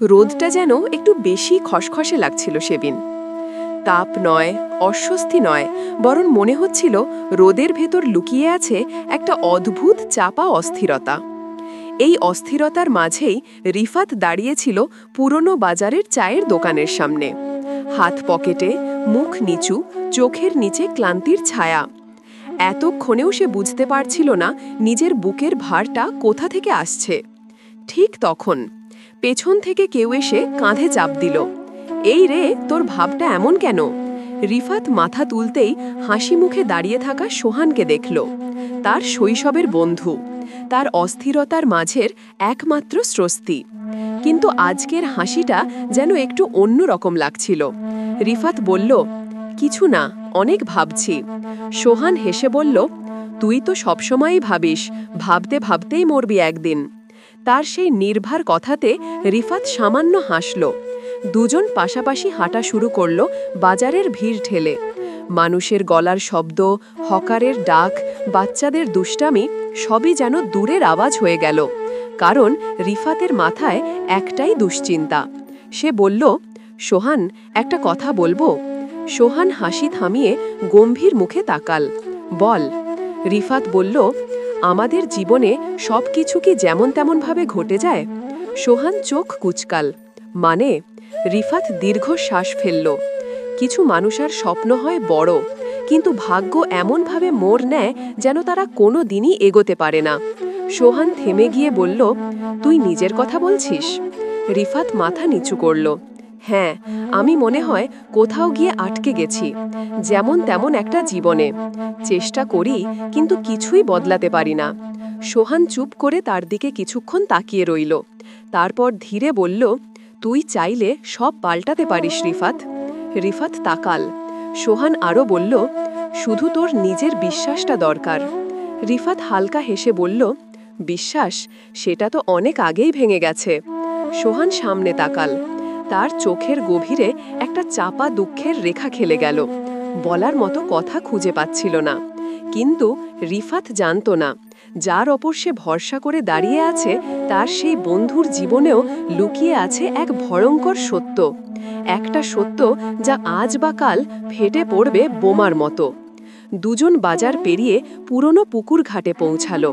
রোদটা যেন একটু বেশি খসখসে লাগছিল সেদিন। তাপ নয়, অস্বস্তি নয়, বরং মনে হচ্ছিল রোদের ভেতর লুকিয়ে আছে একটা অদ্ভুত চাপা অস্থিরতা। এই অস্থিরতার মাঝেই রিফাত দাঁড়িয়েছিল পুরনো বাজারের চায়ের দোকানের সামনে, হাত পকেটে, মুখ নিচু, চোখের নিচে ক্লান্তির ছায়া। এতক্ষণেও সে বুঝতে পারছিল না নিজের বুকের ভারটা কোথা থেকে আসছে। ঠিক তখন পেছন থেকে কেউ এসে কাঁধে চাপ দিল। এই রে, তোর ভাবটা এমন কেন? রিফাত মাথা তুলতেই হাসি মুখে দাঁড়িয়ে থাকা সোহানকে দেখল, তার শৈশবের বন্ধু, তার অস্থিরতার মাঝের একমাত্র স্বস্তি। কিন্তু আজকের হাসিটা যেন একটু অন্য রকম লাগছিল। রিফাত বলল, কিছু না, অনেক ভাবছি। সোহান হেসে বলল, তুই তো সবসময়ই ভাবিস, ভাবতে ভাবতেই মরবি একদিন। তার সেই নির্ভার কথাতে রিফাত সামান্য হাসল। দুজন পাশাপাশি হাঁটা শুরু করল বাজারের ভিড় ঠেলে। মানুষের গলার শব্দ, হকারের ডাক, বাচ্চাদের দুষ্টামি সবই যেন দূরের আওয়াজ হয়ে গেল। কারণ রিফাতের মাথায় একটাই দুশ্চিন্তা। সে বলল, সোহান, একটা কথা বলবো? সোহান হাসি থামিয়ে গম্ভীর মুখে তাকাল। বল। রিফাত বলল, আমাদের জীবনে সব কিছু কি যেমন তেমনভাবে ঘটে যায়? সোহান চোখ কুচকাল। মানে? রিফাত দীর্ঘশ্বাস ফেলল। কিছু মানুষের স্বপ্ন হয় বড়, কিন্তু ভাগ্য এমনভাবে মোড় নেয় যেন তারা কোনো দিনই এগোতে পারে না। সোহান থেমে গিয়ে বলল, তুই নিজের কথা বলছিস? রিফাত মাথা নিচু করল। হ্যাঁ, আমি মনে হয় কোথাও গিয়ে আটকে গেছি, যেমন তেমন একটা জীবনে। চেষ্টা করি, কিন্তু কিছুই বদলাতে পারি না। সোহান চুপ করে তার দিকে কিছুক্ষণ তাকিয়ে রইল। তারপর ধীরে বলল, তুই চাইলে সব পাল্টাতে পারিস রিফাত। রিফাত তাকাল। সোহান আরও বলল, শুধু তোর নিজের বিশ্বাসটা দরকার। রিফাত হালকা হেসে বলল, বিশ্বাস? সেটা তো অনেক আগেই ভেঙে গেছে। সোহান সামনে তাকাল। তার চোখের গভীরে একটা চাপা দুঃখের রেখা খেলে গেল। বলার মতো কথা খুঁজে পাচ্ছিল না। কিন্তু রিফাত জানত না, যার ওপর সে ভরসা করে দাঁড়িয়ে আছে তার সেই বন্ধুর জীবনেও লুকিয়ে আছে এক ভয়ঙ্কর সত্য। একটা সত্য যা আজ বা কাল ফেটে পড়বে বোমার মতো। দুজন বাজার পেরিয়ে পুরনো পুকুর ঘাটে পৌঁছালো।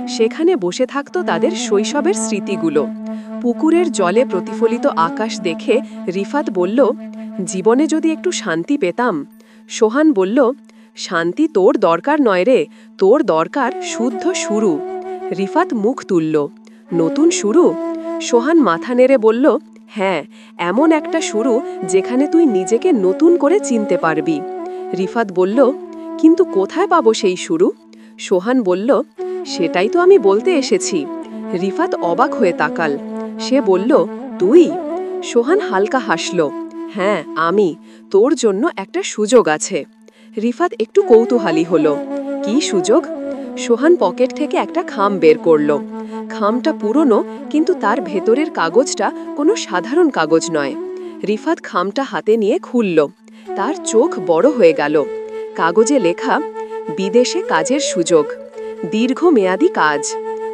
সেখানে বসে থাকত তাদের শৈশবের স্মৃতিগুলো। পুকুরের জলে প্রতিফলিত আকাশ দেখে রিফাত বলল, জীবনে যদি একটু শান্তি পেতাম। সোহান বলল, শান্তি তোর দরকার নয় রে, তোর দরকার শুদ্ধ শুরু। রিফাত মুখ তুলল। নতুন শুরু? সোহান মাথা নেড়ে বলল, হ্যাঁ, এমন একটা শুরু যেখানে তুই নিজেকে নতুন করে চিনতে পারবি। রিফাত বলল, কিন্তু কোথায় পাবো সেই শুরু? সোহান বলল, সেটাই তো আমি বলতে এসেছি। রিফাত অবাক হয়ে তাকাল। সে বলল, তুই? সোহান হালকা হাসল। হ্যাঁ, আমি। তোর জন্য একটা সুযোগ আছে। রিফাত একটু কৌতূহলী হলো। কি সুযোগ? সোহান পকেট থেকে একটা খাম বের করল। খামটা পুরনো, কিন্তু তার ভেতরের কাগজটা কোনো সাধারণ কাগজ নয়। রিফাত খামটা হাতে নিয়ে খুলল। তার চোখ বড় হয়ে গেল। কাগজে লেখা, বিদেশে কাজের সুযোগ, দীর্ঘমেয়াদী কাজ,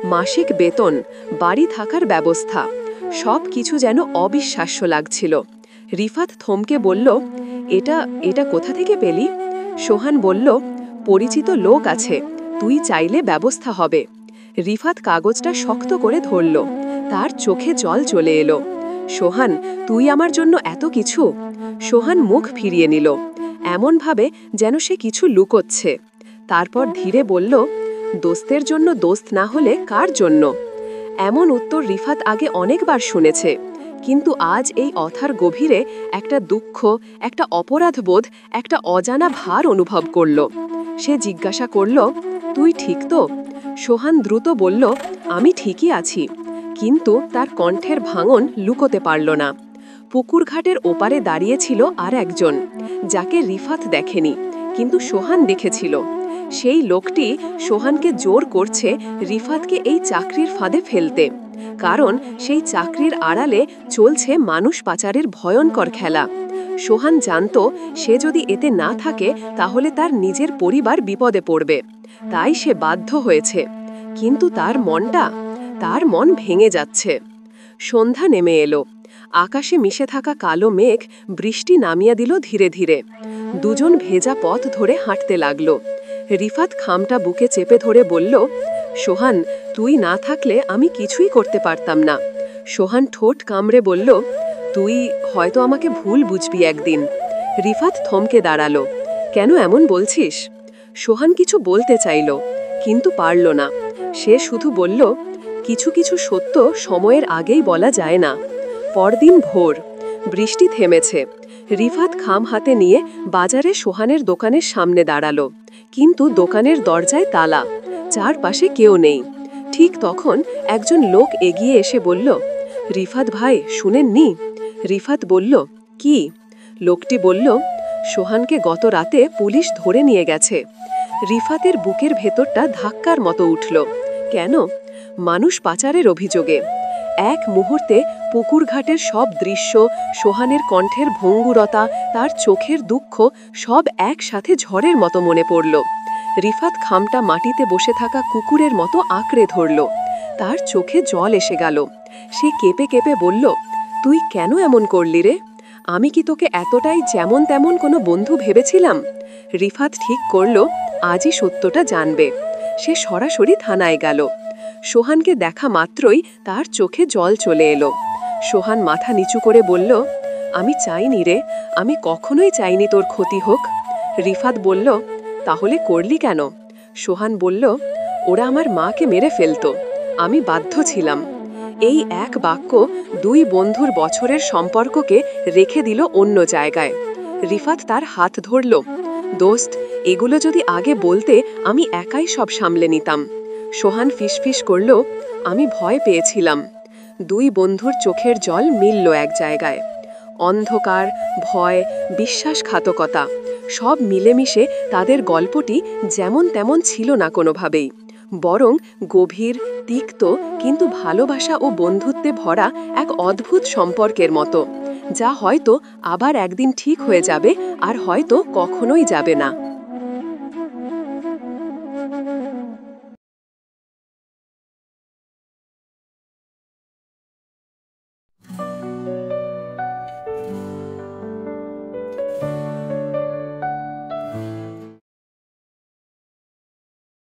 মাসিক বেতন, বাড়ি থাকার ব্যবস্থা। সব কিছু যেন অবিশ্বাস্য লাগছিল। রিফাত থমকে বলল, এটা এটা কোথা থেকে পেলি? সোহান বলল, পরিচিত লোক আছে, তুই চাইলে ব্যবস্থা হবে। রিফাত কাগজটা শক্ত করে ধরল। তার চোখে জল চলে এলো। সোহান, তুই আমার জন্য এত কিছু? সোহান মুখ ফিরিয়ে নিল, এমনভাবে যেন সে কিছু লুকোচ্ছে। তারপর ধীরে বলল, দোস্তের জন্য দোস্ত না হলে কার জন্য? এমন উত্তর রিফাত আগে অনেকবার শুনেছে, কিন্তু আজ এই অথার গভীরে একটা দুঃখ, একটা অপরাধবোধ, একটা অজানা ভার অনুভব করল। সে জিজ্ঞাসা করল, তুই ঠিক তো? সোহান দ্রুত বলল, আমি ঠিকই আছি। কিন্তু তার কণ্ঠের ভাঙন লুকোতে পারল না। পুকুরঘাটের ওপারে দাঁড়িয়েছিল আর একজন, যাকে রিফাত দেখেনি, কিন্তু সোহান দেখেছিল। সেই লোকটি সোহানকে জোর করছে রিফাতকে এই চাকরির ফাঁদে ফেলতে। কারণ সেই চাকরির আড়ালে চলছে মানুষ পাচারের ভয়ঙ্কর খেলা। সোহান জানত, সে যদি এতে না থাকে তাহলে তার নিজের পরিবার বিপদে পড়বে। তাই সে বাধ্য হয়েছে। কিন্তু তার মন ভেঙে যাচ্ছে। সন্ধ্যা নেমে এলো। আকাশে মিশে থাকা কালো মেঘ বৃষ্টি নামিয়ে দিল ধীরে ধীরে। দুজন ভেজা পথ ধরে হাঁটতে লাগলো। রিফাত খামটা বুকে চেপে ধরে বলল, সোহান, তুই না থাকলে আমি কিছুই করতে পারতাম না। সোহান ঠোঁট কামড়ে বলল, তুই হয়তো আমাকে ভুল বুঝবি একদিন। রিফাত থমকে দাঁড়ালো। কেন এমন বলছিস? সোহান কিছু বলতে চাইল, কিন্তু পারল না। সে শুধু বলল, কিছু কিছু সত্য সময়ের আগেই বলা যায় না। পরদিন ভোর, বৃষ্টি থেমেছে। রিফাত খাম হাতে নিয়ে বাজারে সোহানের দোকানের সামনে দাঁড়ালো, কিন্তু দোকানের দরজায় তালা, চারপাশে কেউ নেই। ঠিক তখন একজন লোক এগিয়ে এসে বলল, রিফাত ভাই, শুনেননি? রিফাত বলল, কি? লোকটি বলল, সোহানকে গত রাতে পুলিশ ধরে নিয়ে গেছে। রিফাতের বুকের ভেতরটা ধাক্কার মতো উঠল। কেন? মানুষ পাচারের অভিযোগে। এক মুহূর্তে পুকুরঘাটের সব দৃশ্য, সোহানের কণ্ঠের ভঙ্গুরতা, তার চোখের দুঃখ সব একসাথে ঝড়ের মতো মনে পড়ল। রিফাত খামটা মাটিতে বসে থাকা কুকুরের মতো আঁকড়ে ধরল। তার চোখে জল এসে গেল। সে কেঁপে কেঁপে বলল, তুই কেন এমন করলি রে? আমি কি তোকে এতটাই যেমন তেমন কোনো বন্ধু ভেবেছিলাম? রিফাত ঠিক করল, আজই সত্যটা জানবে। সে সরাসরি থানায় গেল। সোহানকে দেখা মাত্রই তার চোখে জল চলে এলো। সোহান মাথা নিচু করে বলল, আমি চাইনি রে, আমি কখনোই চাইনি তোর ক্ষতি হোক। রিফাত বলল, তাহলে করলি কেন? সোহান বলল, ওরা আমার মাকে মেরে ফেলতো, আমি বাধ্য ছিলাম। এই এক বাক্য দুই বন্ধুর বছরের সম্পর্ককে রেখে দিল অন্য জায়গায়। রিফাত তার হাত ধরল, দোস্ত, এগুলো যদি আগে বলতে আমি একাই সব সামলে নিতাম। সোহান ফিসফিস করল, আমি ভয় পেয়েছিলাম। দুই বন্ধুর চোখের জল মিলল এক জায়গায়। অন্ধকার, ভয়, বিশ্বাসঘাতকতা সব মিলেমিশে তাদের গল্পটি যেমন তেমন ছিল না কোনোভাবেই, বরং গভীর, তিক্ত, কিন্তু ভালোবাসা ও বন্ধুত্বে ভরা এক অদ্ভুত সম্পর্কের মতো, যা হয়তো আবার একদিন ঠিক হয়ে যাবে, আর হয়তো কখনোই যাবে না।